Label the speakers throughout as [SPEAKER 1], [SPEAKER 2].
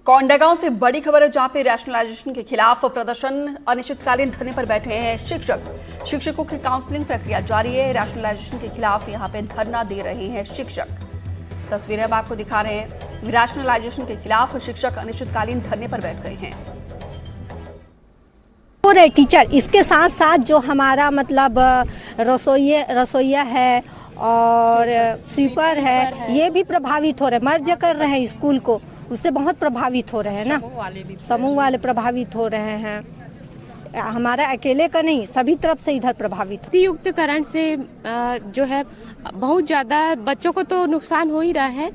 [SPEAKER 1] कोंडागांव से बड़ी खबर है, जहां पे रैशनलाइजेशन के खिलाफ प्रदर्शन अनिश्चितकालीन धरने पर बैठे हैं शिक्षकों की काउंसलिंग प्रक्रिया जारी है। रैशनलाइजेशन के खिलाफ यहां पे धरना दे रहे हैं शिक्षक। तस्वीरें हम आपको दिखा रहे हैं। रैशनलाइजेशन के खिलाफ शिक्षक अनिश्चितकालीन धरने पर बैठ गए हैं।
[SPEAKER 2] पूरे टीचर, इसके साथ साथ जो हमारा मतलब रसोइया है और स्वीपर है, ये भी प्रभावित हो रहे हैं। मर्ज कर रहे हैं स्कूल को, उससे बहुत प्रभावित हो रहे हैं ना। समूह वाले प्रभावित हो रहे हैं। हमारा अकेले का नहीं, सभी तरफ से इधर प्रभावित।
[SPEAKER 3] युक्तकरण से जो है बहुत ज़्यादा बच्चों को तो नुकसान हो ही रहा है,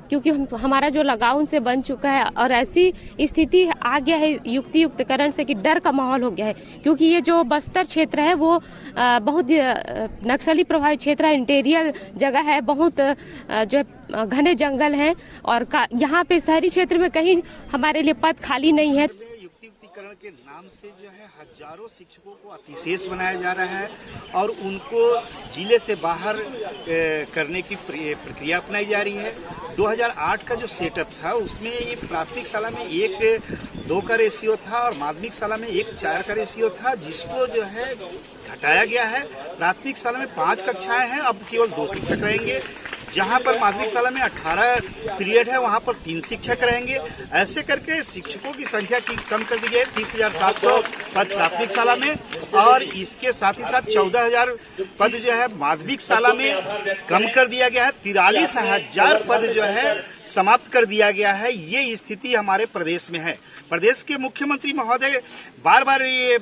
[SPEAKER 3] क्योंकि हमारा जो लगाव उनसे बन चुका है और ऐसी स्थिति आ गया है युक्तिकरण से कि डर का माहौल हो गया है। क्योंकि ये जो बस्तर क्षेत्र है वो बहुत नक्सली प्रभावित क्षेत्र है, इंटीरियर जगह है, बहुत जो है घने जंगल हैं और यहाँ पे शहरी क्षेत्र में कहीं हमारे लिए पद खाली नहीं है।
[SPEAKER 4] युक्तिकरण के नाम से जो है हजारों शिक्षकों को अतिशेष बनाया जा रहा है और उनको जिले से बाहर करने की प्रक्रिया अपनाई जा रही है। 2008 का जो सेटअप था उसमें ये प्राथमिक शाला में 1-2 का रेशियो था और माध्यमिक शाला में 1-4 का रेशियो था, जिसको जो है घटाया गया है। प्राथमिक शाला में 5 कक्षाएं हैं, अब केवल 2 शिक्षक रहेंगे। जहां पर माध्यमिक शाला में 18 पीरियड है, वहां पर 3 शिक्षक रहेंगे। ऐसे करके शिक्षकों की संख्या कम कर दी गई है। 30,700 पद प्राथमिक शाला में और इसके साथ ही साथ 14,000 पद जो है माध्यमिक शाला में कम कर दिया गया है। 43,000 पद जो है समाप्त कर दिया गया है। ये स्थिति हमारे प्रदेश में है। प्रदेश के मुख्यमंत्री महोदय बार बार ये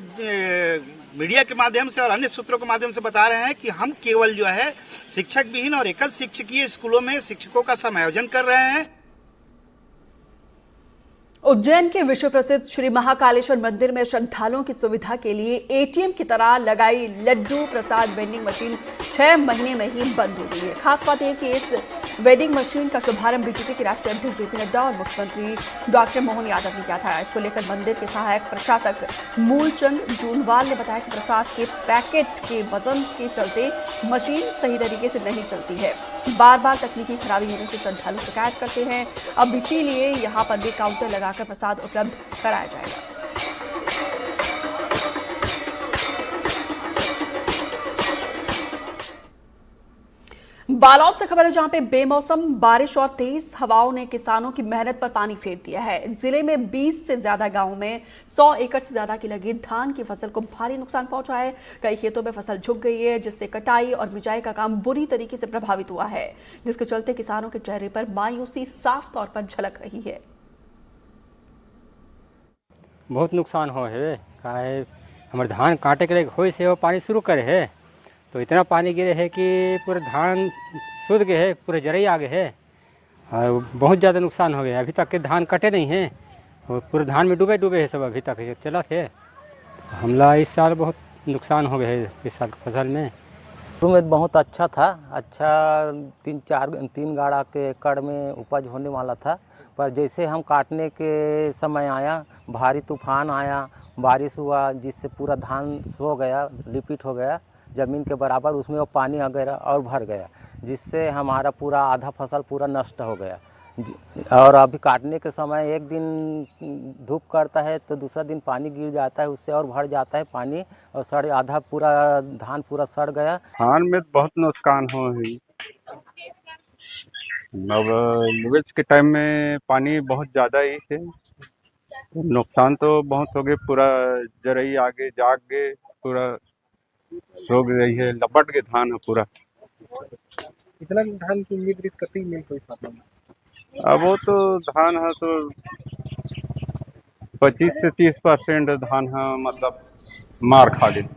[SPEAKER 4] मीडिया के माध्यम से और अन्य सूत्रों के माध्यम से बता रहे हैं कि हम केवल जो है शिक्षक विहीन और एकल शिक्षकीय स्कूलों में शिक्षकों का समायोजन कर रहे हैं।
[SPEAKER 1] उज्जैन के विश्व प्रसिद्ध श्री महाकालेश्वर मंदिर में श्रद्धालुओं की सुविधा के लिए एटीएम की तरह लगाई लड्डू प्रसाद वेंडिंग मशीन 6 महीने में ही बंद हो गई है। खास बात यह कि इस वेंडिंग मशीन का शुभारंभ बीजेपी के राष्ट्रीय अध्यक्ष जेपी नड्डा और मुख्यमंत्री डॉक्टर मोहन यादव ने किया था। इसको लेकर मंदिर के सहायक प्रशासक मूलचंद जूनवाल ने बताया कि प्रसाद के पैकेट के वजन के चलते मशीन सही तरीके से नहीं चलती है। बार बार तकनीकी खराबी होने से श्रद्धालु शिकायत करते हैं। अब इसीलिए यहाँ पर भी काउंटर लगाकर प्रसाद उपलब्ध कराया जाएगा। बालोद से खबर है, जहां पे बेमौसम बारिश और तेज हवाओं ने किसानों की मेहनत पर पानी फेर दिया है। जिले में 20 से ज्यादा गांवों में 100 एकड़ से ज्यादा की लगी धान की फसल को भारी नुकसान पहुंचा है। कई खेतों में फसल झुक गई है, जिससे कटाई और बिजाई का काम बुरी तरीके से प्रभावित हुआ है, जिसके चलते किसानों के चेहरे पर मायूसी साफ तौर पर झलक रही है।
[SPEAKER 5] बहुत नुकसान हो है। हमारे धान काटे के हो से वो पानी शुरू करे है तो इतना पानी गिरे है कि पूरे धान सूख गए है, पूरे जरई आ गए है और बहुत ज़्यादा नुकसान हो गया। अभी तक के धान कटे नहीं हैं और पूरे धान में डूबे है सब, अभी तक चला थे। हमला इस साल बहुत नुकसान हो गया है इस साल फसल में।
[SPEAKER 6] में बहुत अच्छा था, अच्छा 3 गाड़ा के एकड़ में उपज होने वाला था। पर जैसे हम काटने के समय आया, भारी तूफान आया, बारिश हुआ, जिससे पूरा धान सो गया, लिपिट हो गया ज़मीन के बराबर। उसमें वो पानी वगैरह और भर गया, जिससे हमारा पूरा आधा फसल पूरा नष्ट हो गया। और अभी काटने के समय एक दिन धूप करता है तो दूसरा दिन पानी गिर जाता है, उससे और भर जाता है पानी और सड़ आधा पूरा धान पूरा सड़ गया।
[SPEAKER 7] धान में बहुत नुकसान हो है। अब लुगेज के टाइम में पानी बहुत ज़्यादा ही है, नुकसान तो बहुत हो गए। पूरा जरई आगे जाग गए, पूरा रोग रही है, लपट के धान है पूरा।
[SPEAKER 8] इतना धान की उम्मीद करती नहीं कोई साथ में।
[SPEAKER 7] अब वो तो धान है तो 25 से 30% धान है, मतलब मार खा गए।